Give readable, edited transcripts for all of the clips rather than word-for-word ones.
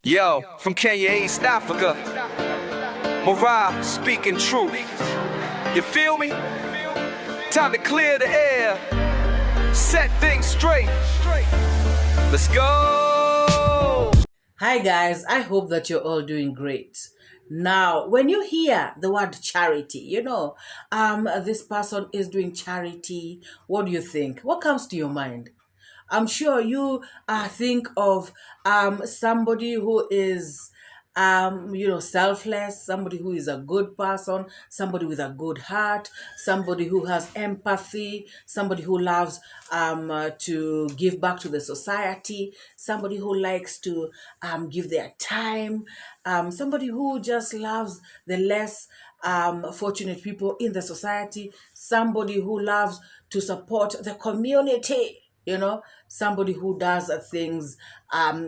Yo, from Kenya, East Africa, MORAA speaking truth. You feel me? Time to clear the air, set things straight. Let's go! Hi guys, I hope that you're all doing great. Now, when you hear the word charity, this person is doing charity, what do you think? What comes to your mind? I'm sure you think of somebody who is selfless, somebody who is a good person, somebody with a good heart, somebody who has empathy, somebody who loves to give back to the society, somebody who likes to give their time, somebody who just loves the less fortunate people in the society, somebody who loves to support the community. Somebody who does things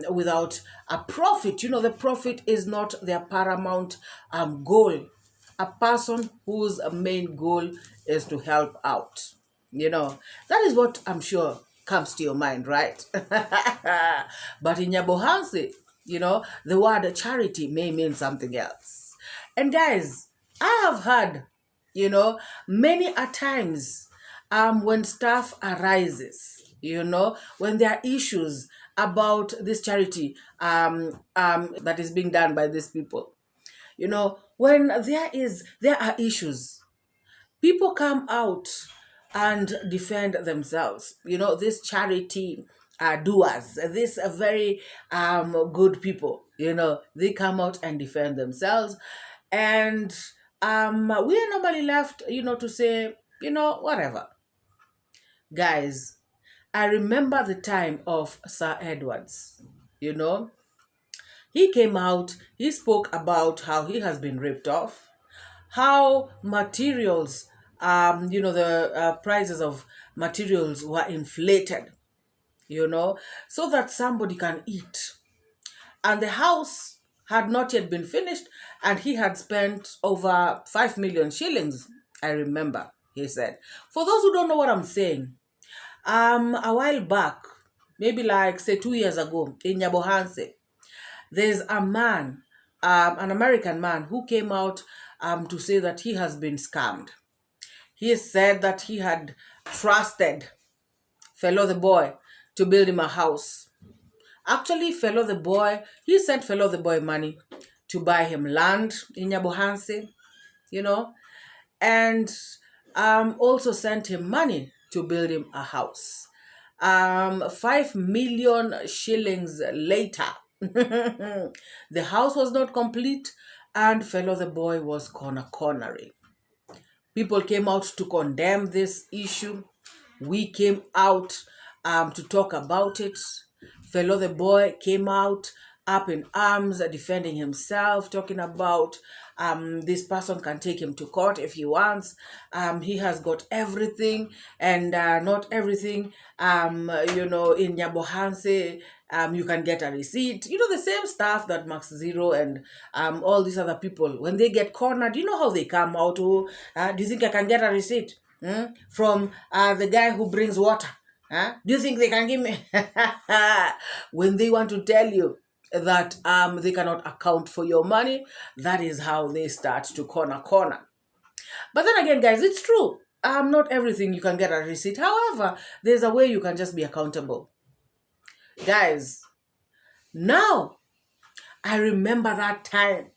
without a profit. The profit is not their paramount goal. A person whose main goal is to help out. That is what I'm sure comes to your mind, right? But in 𝐵𝐵𝐄, the word charity may mean something else. And guys, I have heard, many a times when stuff arises, when there are issues about this charity that is being done by these people, when there are issues, people come out and defend themselves. This charity doers, these are very good people, they come out and defend themselves. And we are normally left, to say, whatever. Guys, I remember the time of Sir Edwards. He came out, he spoke about how he has been ripped off, how materials, the prices of materials were inflated, so that somebody can eat. And the house had not yet been finished, and he had spent over 5 million shillings, I remember, he said. For those who don't know what I'm saying, a while back, maybe like say 2 years ago, in 𝐵𝐵𝐄, there's a man, an American man, who came out to say that he has been scammed. He said that he had trusted Fellow the Boy to build him a house. Actually, Fellow the Boy, he sent Fellow the Boy money to buy him land in 𝐵𝐵𝐄, and also sent him money to build him a house. 5 million shillings later, the house was not complete, and Fellow the Boy was cornering. People came out to condemn this issue. We came out to talk about it. Fellow the Boy came out up in arms, defending himself, talking about this person can take him to court if he wants. He has got everything, and not everything, in 𝐵𝐵𝐄, you can get a receipt. The same stuff that Max Zero and all these other people, when they get cornered, how they come out. Do you think I can get a receipt from the guy who brings water? Do you think they can give me? When they want to tell you that they cannot account for your money, that is how they start to corner. But then again, guys, it's true. Not everything you can get a receipt. However, there's a way you can just be accountable. Guys, now I remember that time,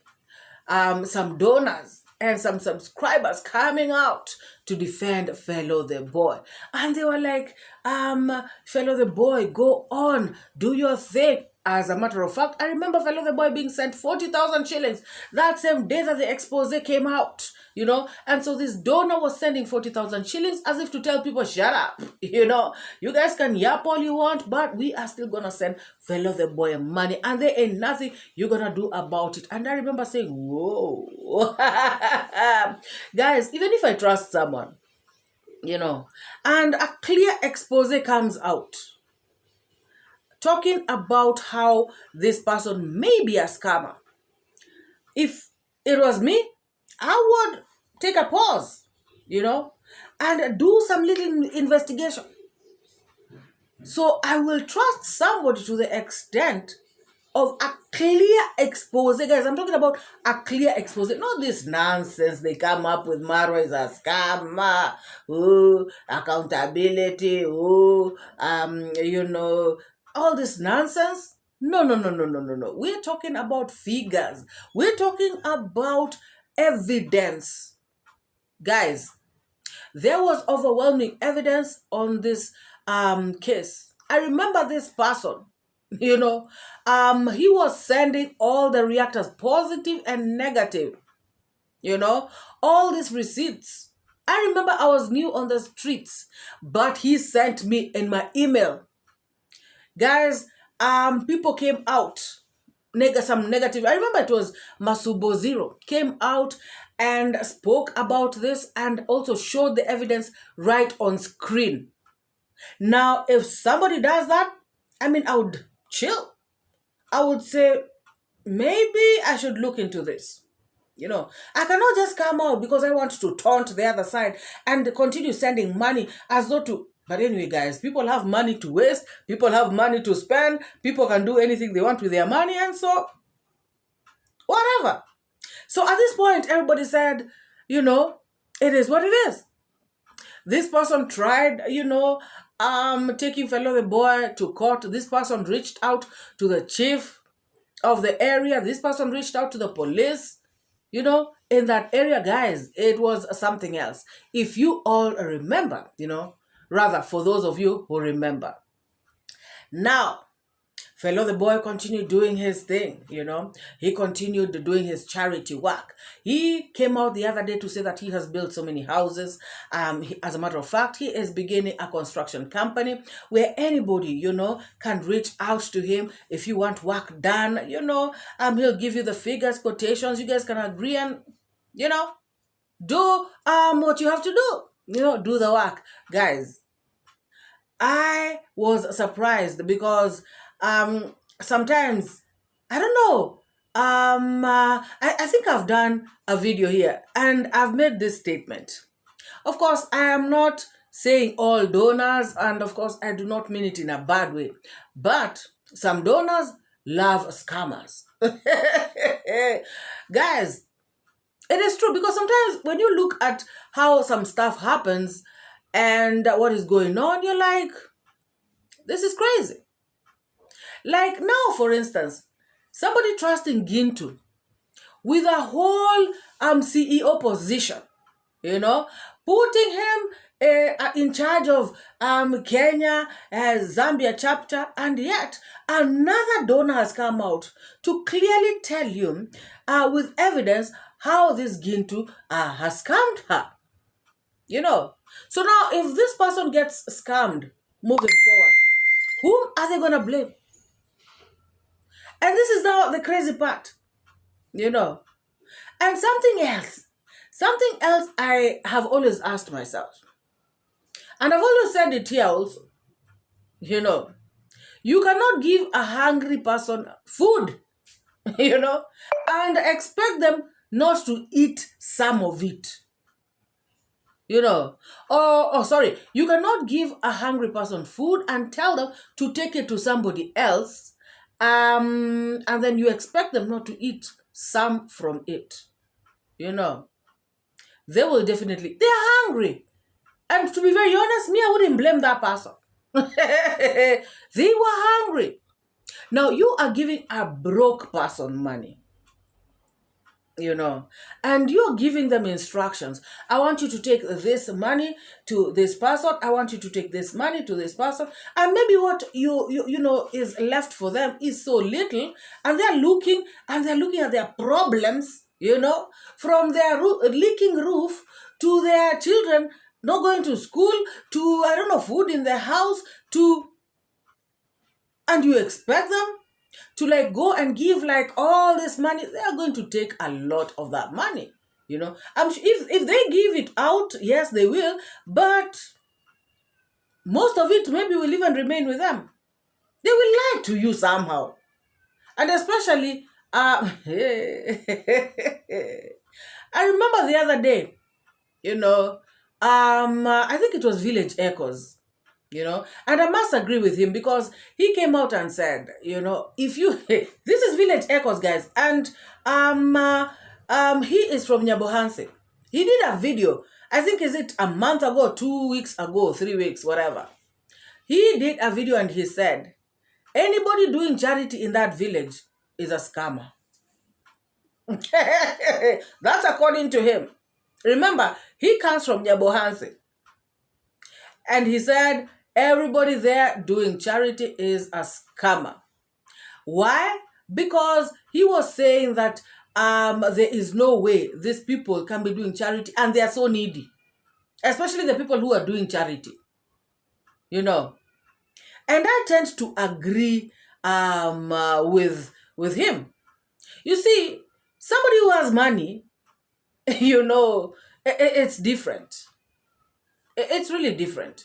some donors and some subscribers coming out to defend Fellow the Boy. And they were like, Fellow the Boy, go on, do your thing. As a matter of fact, I remember Fellow the Boy being sent 40,000 shillings that same day that the expose came out, And so this donor was sending 40,000 shillings as if to tell people, shut up, You guys can yap all you want, but we are still going to send Fellow the Boy money, and there ain't nothing you're going to do about it. And I remember saying, whoa. Guys, even if I trust someone, and a clear expose comes out, talking about how this person may be a scammer. If it was me, I would take a pause, and do some little investigation. So I will trust somebody to the extent of Clear expose, guys. I'm talking about a clear expose. Not this nonsense they come up with. Marwa is a scammer. Oh, accountability. Oh, all this nonsense. No. We're talking about figures. We're talking about evidence, guys. There was overwhelming evidence on this case. I remember this person. He was sending all the reactors, positive and negative, all these receipts. I remember I was new on the streets, but he sent me in my email. Guys, people came out, some negative. I remember it was Masubo Zero came out and spoke about this and also showed the evidence right on screen. Now, if somebody does that, I would chill. I would say, maybe I should look into this. I cannot just come out because I want to taunt the other side and continue sending money as though to... But anyway, guys, people have money to waste. People have money to spend. People can do anything they want with their money. And so, whatever. So at this point, everybody said, it is what it is. This person tried, taking fellow the boy to court. This person reached out to the chief of the area. This person reached out to the police. In that area, guys, it was something else. If you all remember, rather for those of you who remember. Now, fellow the boy continued doing his thing, He continued doing his charity work. He came out the other day to say that he has built so many houses. As a matter of fact, he is beginning a construction company where anybody, can reach out to him if you want work done, he'll give you the figures, quotations. You guys can agree and, do what you have to do, do the work. Guys, I was surprised because sometimes, I don't know, I think I've done a video here and I've made this statement. Of course, I am not saying all donors, and of course, I do not mean it in a bad way, but some donors love scammers. Guys, it is true, because sometimes when you look at how some stuff happens and what is going on, you're like, this is crazy. Like now, for instance, somebody trusting Gintu with a whole CEO position, putting him in charge of Kenya, Zambia chapter, and yet another donor has come out to clearly tell you with evidence how this Gintu has scammed her. So now if this person gets scammed moving forward, whom are they going to blame? And this is now the crazy part, And something else I have always asked myself, and I've always said it here also, you cannot give a hungry person food, and expect them not to eat some of it. You cannot give a hungry person food and tell them to take it to somebody else, and then you expect them not to eat some from it. They will definitely, they're hungry. And to be very honest, I wouldn't blame that person. They were hungry. Now, you are giving a broke person money. And you're giving them instructions. I want you to take this money to this person. I want you to take this money to this person. And maybe what you is left for them is so little, and they're looking at their problems, from their leaking roof to their children not going to school, to, food in their house, and you expect them to go and give all this money. They are going to take a lot of that money, I'm sure if they give it out, yes, they will, but most of it maybe will even remain with them. They will lie to you somehow. And especially, I remember the other day, I think it was Village Echoes, And I must agree with him, because he came out and said, if you, this is Village Echoes, guys, and he is from Nyabohanse. He did a video, I think, is it a month ago, 2 weeks ago, 3 weeks, whatever. He did a video and he said, anybody doing charity in that village is a scammer. That's according to him. Remember, he comes from Nyabohanse. And he said, everybody there doing charity is a scammer. Why? Because he was saying that there is no way these people can be doing charity, and they are so needy. Especially the people who are doing charity. And I tend to agree with him. You see, somebody who has money, it's different. It's really different.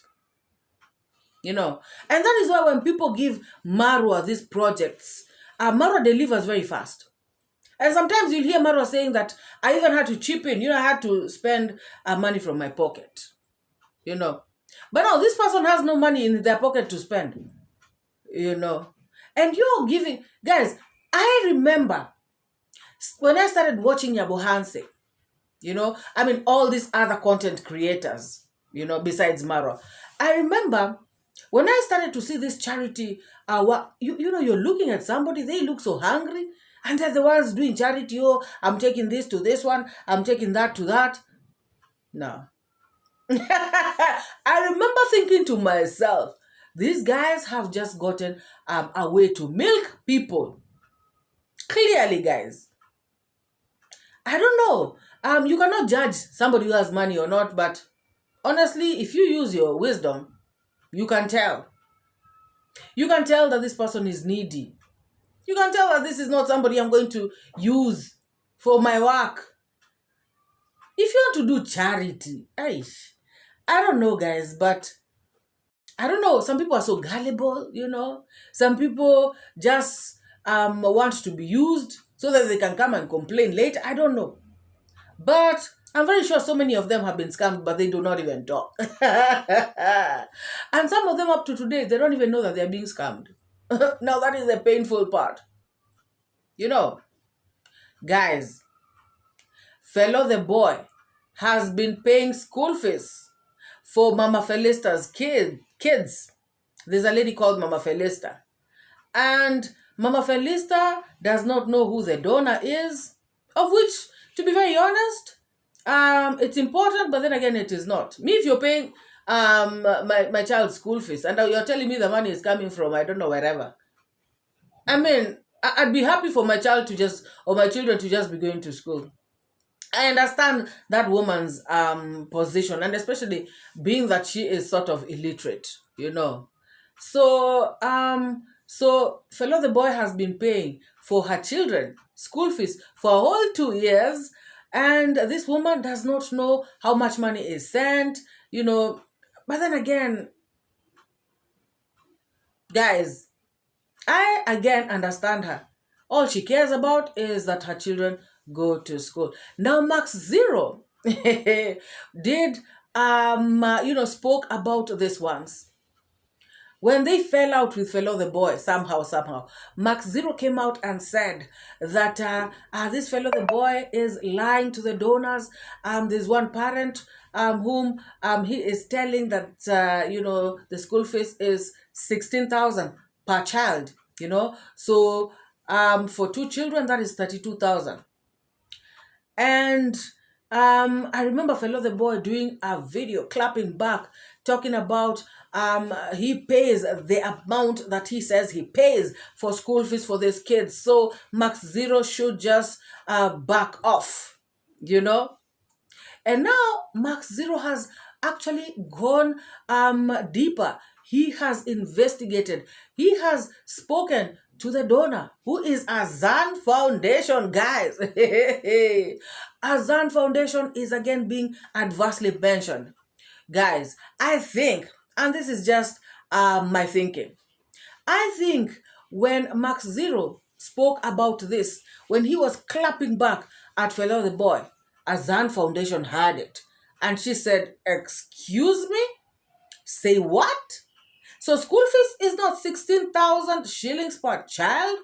And that is why when people give Marwa these projects, Marwa delivers very fast. And sometimes you'll hear Marwa saying that I even had to chip in, I had to spend money from my pocket. But now this person has no money in their pocket to spend. And you're giving, guys, I remember when I started watching Nyabohanse, all these other content creators, besides Marwa. I remember when I started to see this charity, you're looking at somebody, they look so hungry, and they're the ones doing charity. Oh, I'm taking this to this one, I'm taking that to that. No. I remember thinking to myself, these guys have just gotten a way to milk people. Clearly, guys. I don't know. You cannot judge somebody who has money or not, but honestly, if you use your wisdom, you can tell. You can tell that this person is needy. You can tell that this is not somebody I'm going to use for my work. If you want to do charity, I don't know, guys, but I don't know. Some people are so gullible, Some people just want to be used so that they can come and complain later. I don't know. But I'm very sure so many of them have been scammed, but they do not even talk. And some of them up to today, they don't even know that they're being scammed. Now that is the painful part. Guys, Fellow the boy has been paying school fees for Mama Felista's kids. There's a lady called Mama Felista. And Mama Felista does not know who the donor is, of which, to be very honest, it's important, but then again, it is not. Me, if you're paying my child's school fees and you're telling me the money is coming from, I don't know, wherever. I mean, I'd be happy for my child to just, or my children to just be going to school. I understand that woman's position, and especially being that she is sort of illiterate, So, Fellow the boy has been paying for her children school fees for a whole 2 years, and this woman does not know how much money is sent, But then again, guys, I again understand her. All she cares about is that her children go to school. Now, Max Zero did, spoke about this once. When they fell out with Fellow the boy, somehow, Max Zero came out and said that this Fellow the boy is lying to the donors. There's one parent whom he is telling that, the school fees is 16,000 per child, So for 2 children, that is 32,000. And I remember Fellow the boy doing a video, clapping back, talking about he pays the amount that he says he pays for school fees for these kids. So Max Zero should just back off, And now Max Zero has actually gone deeper. He has investigated. He has spoken to the donor, who is Azan Foundation, guys. Azan Foundation is again being adversely mentioned. Guys, I think, and this is just my thinking, I think when Max Zero spoke about this, when he was clapping back at Fellow the boy, Azan Foundation heard it. And she said, "Excuse me? Say what?" So school fees is not 16,000 shillings per child.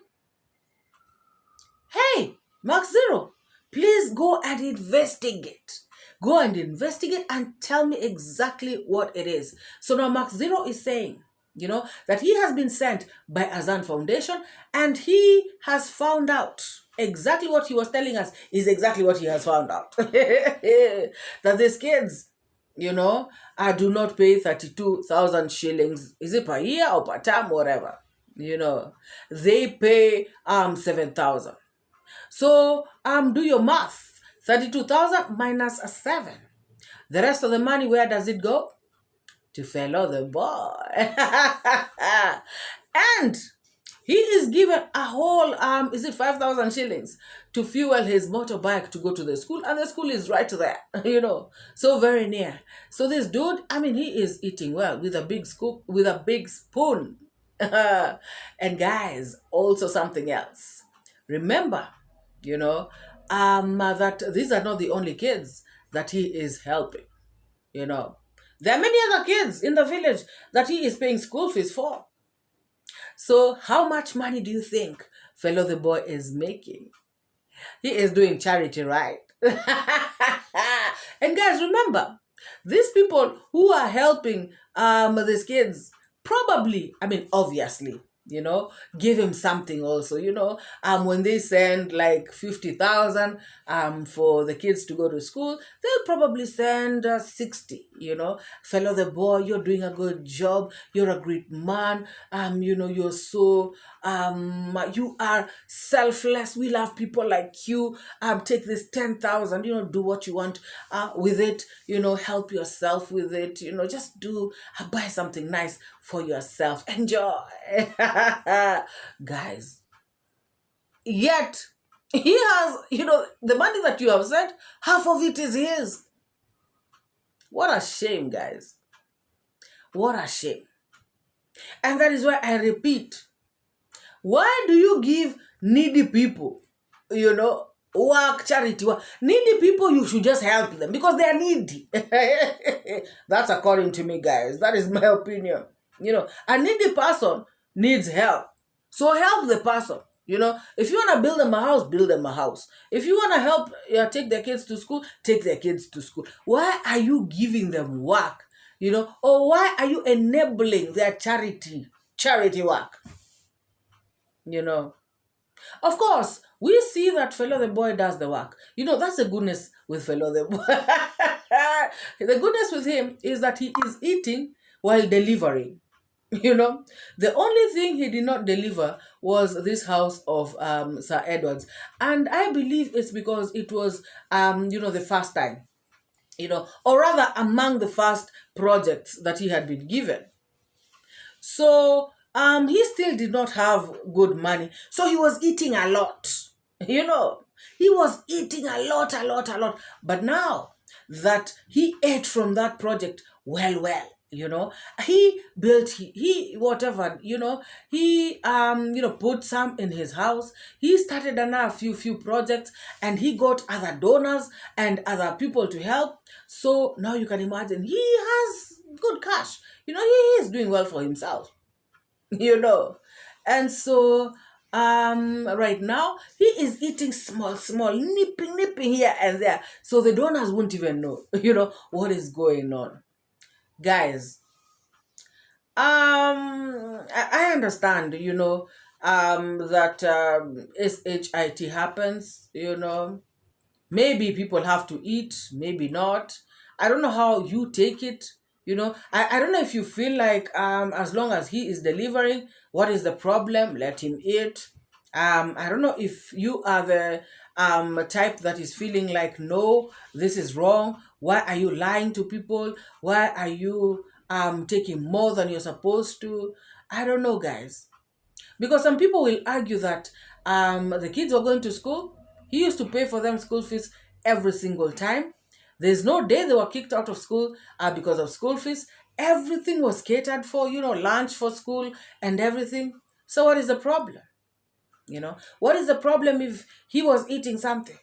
Hey, Mark Zero, please go and investigate. Go and investigate and tell me exactly what it is. So now Mark Zero is saying, that he has been sent by Azan Foundation and he has found out exactly what he was telling us is exactly what he has found out. That these kids, do not pay 32,000 shillings. Is it per year or per term, whatever? They pay 7,000. So do your math. 32,000 minus 7. The rest of the money, where does it go? To fellow the boy. And he is given a whole 5,000 shillings to fuel his motorbike to go to the school, and the school is right there, so very near. So this dude, he is eating well with a big scoop, with a big spoon. And guys, also something else. Remember, that these are not the only kids that he is helping. There are many other kids in the village that he is paying school fees for. So how much money do you think fellow the boy is making? He is doing charity, right? And guys, remember, these people who are helping these kids probably, obviously, give him something also, when they send like 50,000 for the kids to go to school, they'll probably send 60, fellow the boy, you're doing a good job, you're a great man, you're so, you are selfless, we love people like you, take this 10,000, do what you want with it, help yourself with it, just buy something nice for yourself, enjoy. Guys, yet he has, the money that you have sent, half of it is his. What a shame, guys. What a shame. And that is why I repeat, why do you give needy people, work, charity work? Needy people, you should just help them because they are needy. That's according to me, guys. That is my opinion. A needy person needs help. So help the person. If you want to build them a house, build them a house. If you want to help take their kids to school, take their kids to school. Why are you giving them work? Or why are you enabling their charity work? Of course, we see that fellow the boy does the work. That's the goodness with fellow the boy. The goodness with him is that he is eating while delivering. The only thing he did not deliver was this house of Sir Edward's. And I believe it's because it was, the first time, or rather among the first projects that he had been given. So he still did not have good money. So he was eating a lot, he was eating a lot. But now that he ate from that project, he built, he put some in his house. He started another few projects, and he got other donors and other people to help. So now you can imagine he has good cash. He is doing well for himself, And so right now he is eating small, nipping here and there. So the donors won't even know, what is going on. Guys, I understand, that SHIT happens, maybe people have to eat, maybe not. I don't know how you take it, I don't know if you feel like as long as he is delivering, what is the problem? Let him eat. I don't know if you are the type that is feeling like, no, this is wrong. Why are you lying to people? Why are you taking more than you're supposed to? I don't know, guys. Because some people will argue that the kids were going to school. He used to pay for them school fees every single time. There's no day they were kicked out of school because of school fees. Everything was catered for, lunch for school and everything. So what is the problem? What is the problem if he was eating something?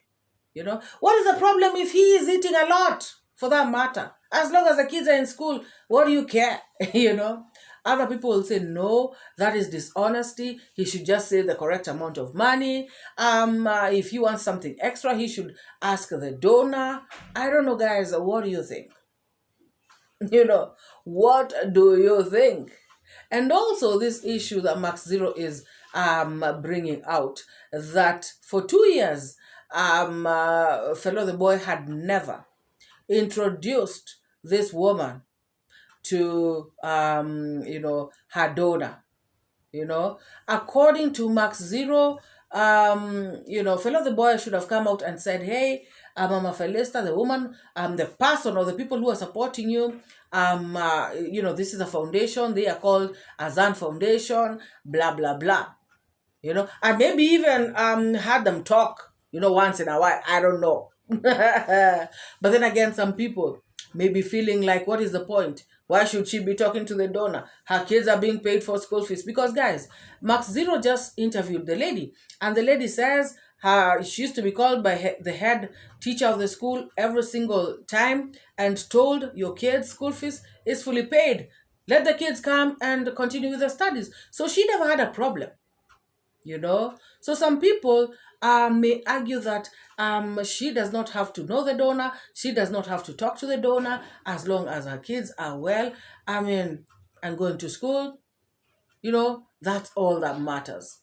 What is the problem if he is eating a lot, for that matter? As long as the kids are in school, what do you care? Other people will say, no, that is dishonesty. He should just say the correct amount of money. If he wants something extra, he should ask the donor. I don't know, guys. What do you think? What do you think? And also this issue that Max Zero is bringing out, that for 2 years, Fellow the Boy had never introduced this woman to, her donor. According to Max Zero, Fellow the Boy should have come out and said, hey, Mama Felista, the woman, the person or the people who are supporting you, this is a foundation, they are called Azan Foundation, blah, blah, blah. And maybe even had them talk, once in a while. I don't know. But then again, some people may be feeling like, what is the point? Why should she be talking to the donor? Her kids are being paid for school fees. Because, guys, Max Zero just interviewed the lady. And the lady says she used to be called by the head teacher of the school every single time and told, your kids' school fees is fully paid. Let the kids come and continue with their studies. So she never had a problem. So some people may argue that she does not have to know the donor, she does not have to talk to the donor, as long as her kids are well, and going to school, that's all that matters.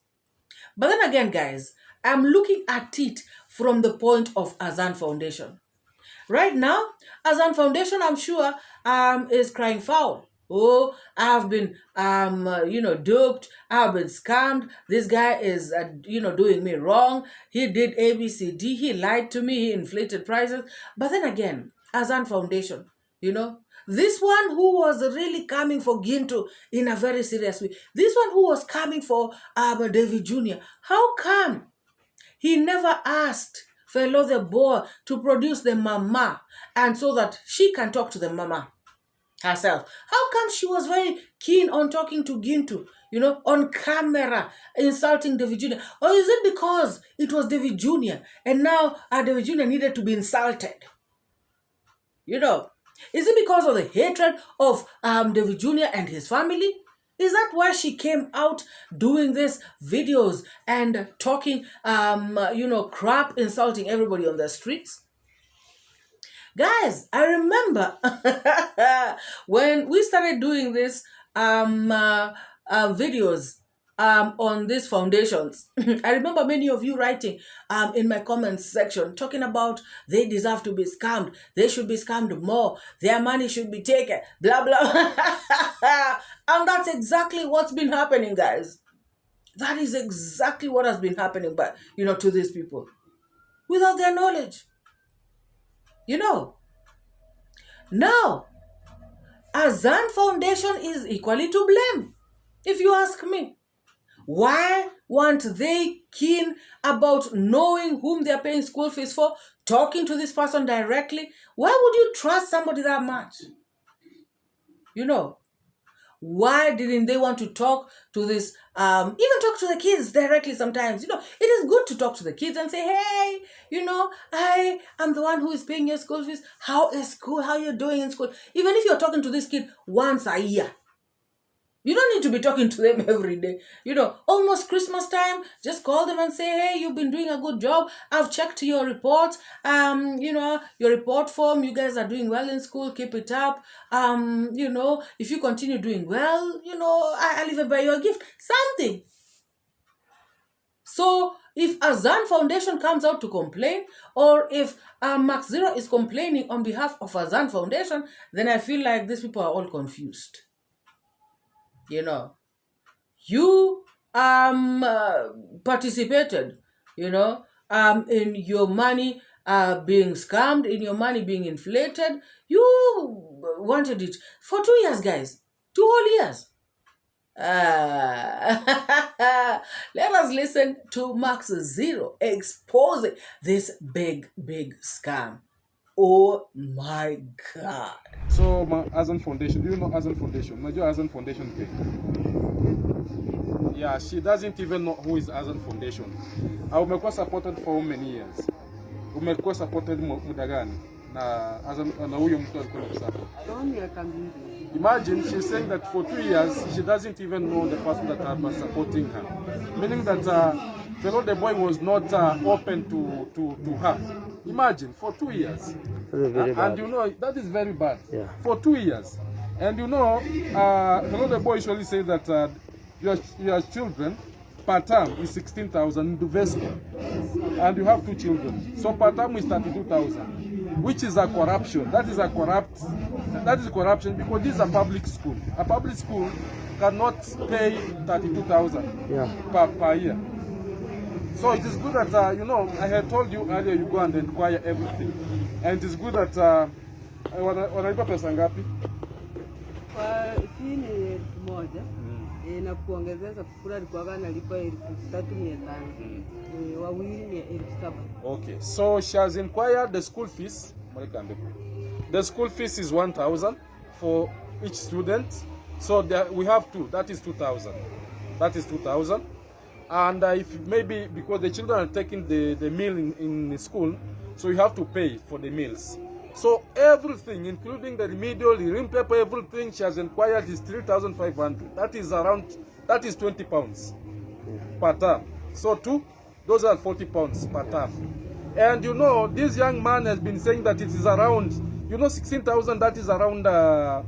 But then again, guys, I'm looking at it from the point of Azan Foundation. Right now, Azan Foundation, I'm sure, is crying foul. Oh, I've been, duped. I've been scammed. This guy is, doing me wrong. He did ABCD. He lied to me. He inflated prices. But then again, Azan Foundation, this one who was really coming for Gintu in a very serious way. This one who was coming for David Jr. How come he never asked Fellow the Boy to produce the mama and so that she can talk to the mama herself? How come she was very keen on talking to Gintu, on camera, insulting David Jr.? Or is it because it was David Jr. and now David Jr. needed to be insulted? Is it because of the hatred of David Jr. and his family? Is that why she came out doing these videos and talking, crap, insulting everybody on the streets? Guys, I remember when we started doing this videos on these foundations. I remember many of you writing in my comments section talking about they deserve to be scammed. They should be scammed more. Their money should be taken. Blah, blah. And that's exactly what's been happening, guys. That is exactly what has been happening, but to these people without their knowledge. Now, Azan Foundation is equally to blame, if you ask me. Why weren't they keen about knowing whom they're paying school fees for, talking to this person directly? Why would you trust somebody that much? Why didn't they want to talk to this, even talk to the kids directly sometimes? It is good to talk to the kids and say, hey, I am the one who is paying your school fees. How is school? How are you doing in school? Even if you're talking to this kid once a year, you don't need to be talking to them every day. Almost Christmas time, just call them and say, hey, you've been doing a good job. I've checked your report. Your report form, you guys are doing well in school. Keep it up. If you continue doing well, I'll even buy you a gift. Something. So if Azan Foundation comes out to complain, or if Max Zero is complaining on behalf of Azan Foundation, then I feel like these people are all confused. You participated, in your money being scammed, in your money being inflated. You wanted it for 2 years, guys. 2 whole years. Let us listen to Max Zero exposing this big scam. Oh my God. So, Azan Foundation, do you know Azan Foundation? Major Azan Foundation pay. Yeah, she doesn't even know who is Azan Foundation. I was supported for many years. I was supported Mudagani. na huyo mtu alikuwa anakusaka. Imagine she's saying that for 2 years she doesn't even know the person that was supporting her, meaning that the boy was not open to her. Imagine for 2 years, and you know that is very bad. Yeah. For 2 years, and you know, the boy usually say that your children per term is 16,000 in the vessel, and you have 2 children, so per term is 32,000, which is a corruption. That is corruption because this is a public school. A public school cannot pay 32,000 per year. So it is good that you know, I had told you earlier, you go and inquire everything, and it is good that wanalipa pesa ngapi? Kwa chini moja na kuongezeza kukula alikuwa analipa 3,500, wawili ni 7,000. Okay, so she has inquired the school fees. The school fees is 1,000 for each student. So we have 2. That is 2,000. That is 2,000. And if maybe because the children are taking the meal in school, so you have to pay for the meals. So everything, including the remedial, the rim paper, everything she has inquired is 3,500. That is 20 pounds per term. So those are 40 pounds per term. And you know, this young man has been saying that it is around, you know, 16,000. That is around,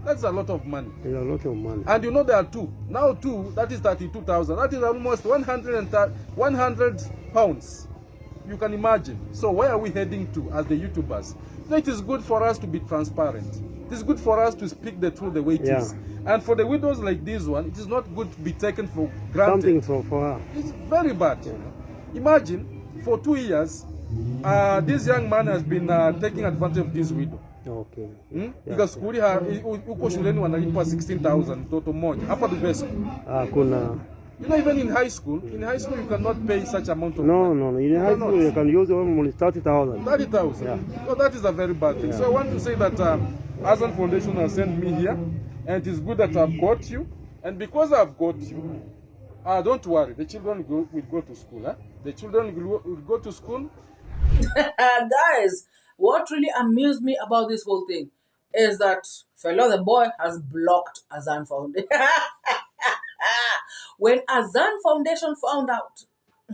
that's a lot of money. It's a lot of money. And you know there are 2. Now 2, that is 32,000. That is almost 100 pounds. You can imagine. So where are we heading to as the YouTubers? So it is good for us to be transparent. It is good for us to speak the truth the way it is. And for the widows like this one, it is not good to be taken for granted. Something for her. It's very bad. You know? Imagine, for 2 years, this young man has been taking advantage of this widow. Okay. Because uko shuleni wanalipa 16,000 mtoto mmoja hapa Duveso. Kuna. You know, even in high school you cannot pay such amount of money. No. In high school you can use only 30,000. 30,000. Yeah. So that is a very bad thing. Yeah. So I want to say that Azan Foundation has sent me here, and it is good that I've got you. And because I've got you, don't worry, the children will go to school. Huh? The children will go to school. Guys, what really amused me about this whole thing is that fellow the boy has blocked Azan Foundation. When Azan Foundation found out,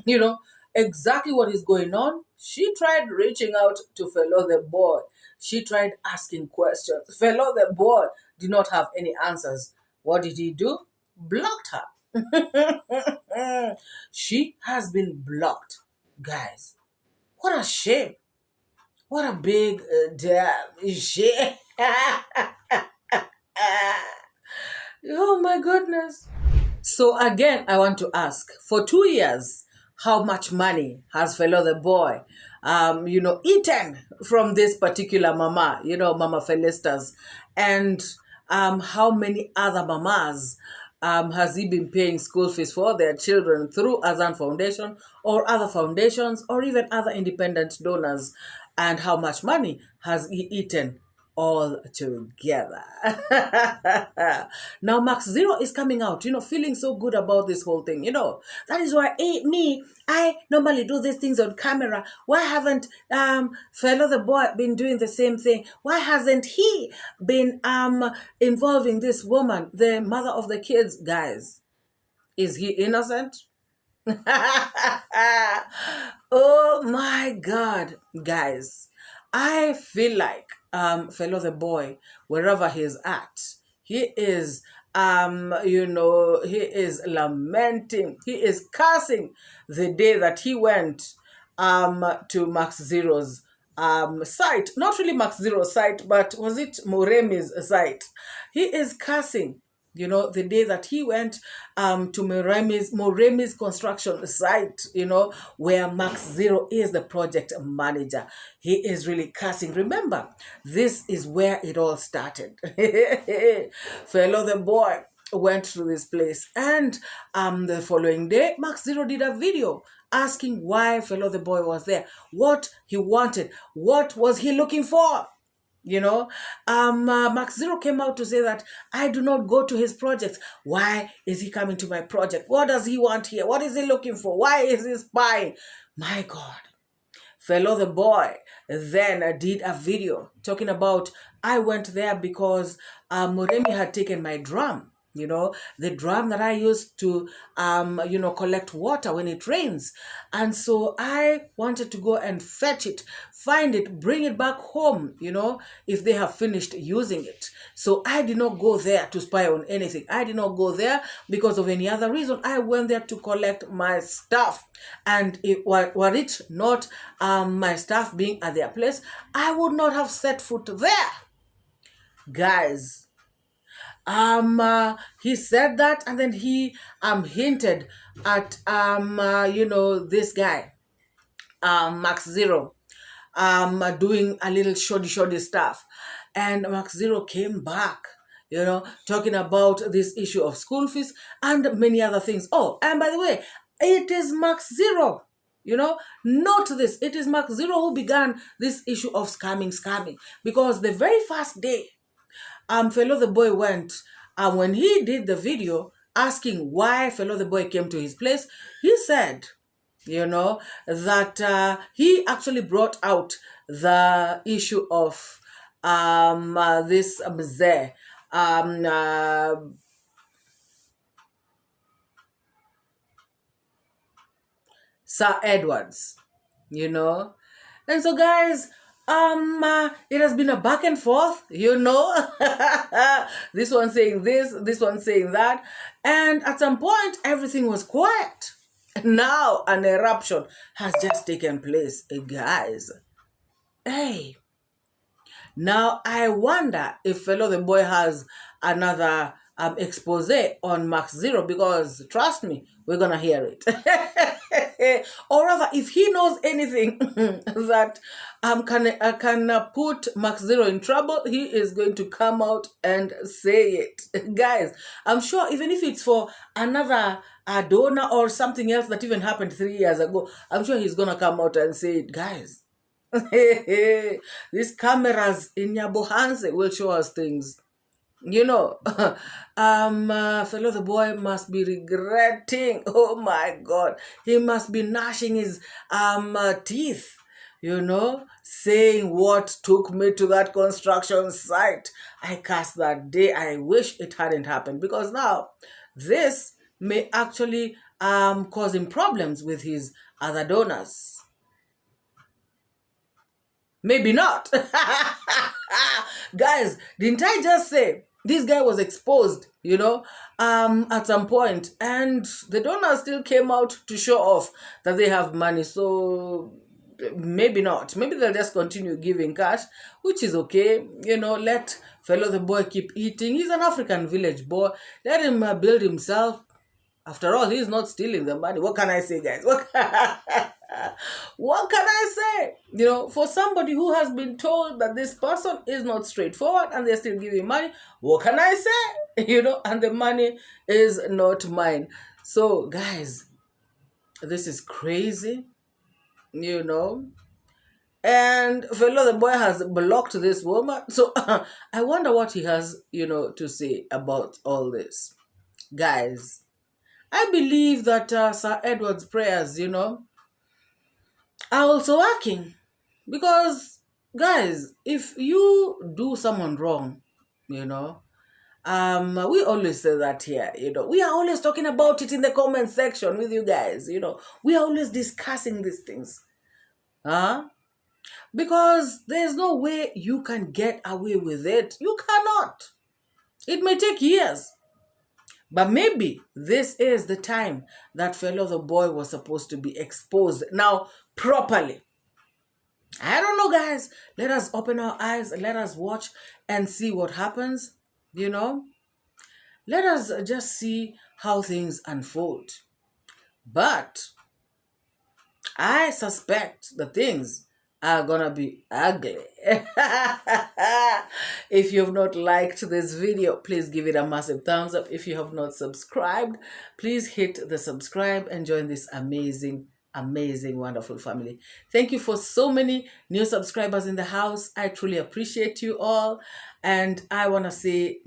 you know, exactly what is going on, she tried reaching out to fellow the boy. She tried asking questions. Fellow the boy did not have any answers. What did he do? Blocked her. She has been blocked. Guys, what a shame. What a big damn shame. Oh my goodness. So again, I want to ask, for 2 years, how much money has fellow the boy, you know, eaten from this particular mama, you know, Mama Felicitas, and how many other mamas has he been paying school fees for their children through Azan Foundation or other foundations or even other independent donors, and how much money has he eaten all together? Now Max Zero is coming out, you know, feeling so good about this whole thing. You know, that is why I normally do these things on camera. Why haven't fellow the boy been doing the same thing? Why hasn't he been involving this woman, the mother of the kids? Guys, is he innocent? Oh my God, guys, I feel like fellow the boy, wherever he's at, he is you know, he is lamenting, he is cursing the day that he went to Max Zero's site. Not really Max Zero's site, but was it Moremi's site? He is cursing, you know, the day that he went to Moremi's construction site, you know, where Max Zero is the project manager. He is really cursing. Remember, this is where it all started. Fellow the boy went to this place, and the following day, Max Zero did a video asking why fellow the boy was there, what he wanted, what was he looking for. You know, Max Zero came out to say that I do not go to his projects. Why is he coming to my project? What does he want here? What is he looking for? Why is he spying? My God. Fellow the boy then did a video talking about, I went there because Moremi had taken my drum. The drum that I used to, collect water when it rains. And so I wanted to go and fetch it, find it, bring it back home, if they have finished using it. So I did not go there to spy on anything. I did not go there because of any other reason. I went there to collect my stuff. And were it not my stuff being at their place, I would not have set foot there. Guys, he said that, and then he hinted at this guy, Max Zero, doing a little shoddy stuff. And Max Zero came back, talking about this issue of school fees and many other things. Oh, and by the way, it is Max Zero. Note this, it is Max Zero who began this issue of scamming, because the very first day Fellow the boy went, when he did the video asking why Fellow the boy came to his place, he said, that he actually brought out the issue of this mzee, Sir Edwards, And so, guys, it has been a back and forth, this one saying this one saying that. And at some point, everything was quiet. Now, an eruption has just taken place, guys. Hey. Now, I wonder if Fellow the boy has another expose on Max Zero, because trust me, we're going to hear it. Or rather, if he knows anything that can put Max Zero in trouble, he is going to come out and say it. Guys, I'm sure even if it's for another donor or something else that even happened 3 years ago, I'm sure he's going to come out and say it. Guys, these cameras in Nyabohanse will show us things. Fellow the boy must be regretting. Oh my God, he must be gnashing his teeth, saying, what took me to that construction site? I cast that day. I wish it hadn't happened, because now this may actually cause him problems with his other donors. Maybe not. Guys, didn't I just say this guy was exposed, at some point, and the donors still came out to show off that they have money? So maybe not. Maybe they'll just continue giving cash, which is okay. Let Fellow the boy keep eating. He's an African village boy. Let him build himself. After all, he's not stealing the money. What can I say, guys? What can I say? For somebody who has been told that this person is not straightforward and they're still giving money, what can I say? And the money is not mine. So, guys, this is crazy, And Fellow the boy has blocked this woman. So, I wonder what he has, to say about all this. Guys, I believe that Sir Edward's prayers, are also working. Because, guys, if you do someone wrong, we always say that here, we are always talking about it in the comment section with you guys, we are always discussing these things. Because there's no way you can get away with it. You cannot. It may take years. But maybe this is the time that Fellow the boy was supposed to be exposed now properly. I don't know, guys. Let us open our eyes. Let us watch and see what happens. Let us just see how things unfold. But I suspect the things are gonna be ugly. If you have not liked this video, please give it a massive thumbs up. If you have not subscribed, please hit the subscribe and join this amazing, wonderful family. Thank you for so many new subscribers in the house. I truly appreciate you all, and I want to say,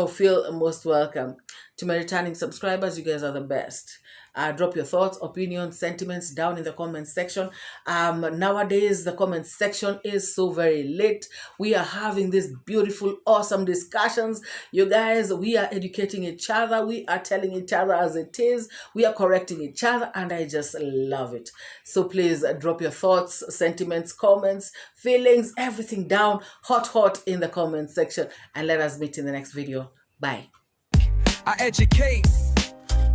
feel most welcome. To my returning subscribers, you guys are the best. Drop your thoughts, opinions, sentiments down in the comment section. Nowadays, the comment section is so very lit. We are having these beautiful, awesome discussions. You guys, we are educating each other. We are telling each other as it is. We are correcting each other, and I just love it. So please drop your thoughts, sentiments, comments, feelings, everything down hot in the comment section, and let us meet in the next video. Bye. I educate,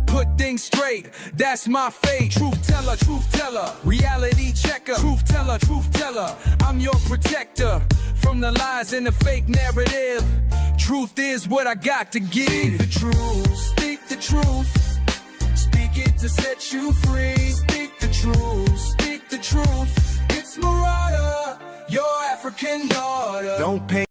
put things straight, that's my fate. Truth teller, reality checker. Truth teller, I'm your protector from the lies and the fake narrative. Truth is what I got to give. Speak the truth, speak the truth. Speak it to set you free. Speak the truth, speak the truth. It's MORAA, your African daughter. Don't pay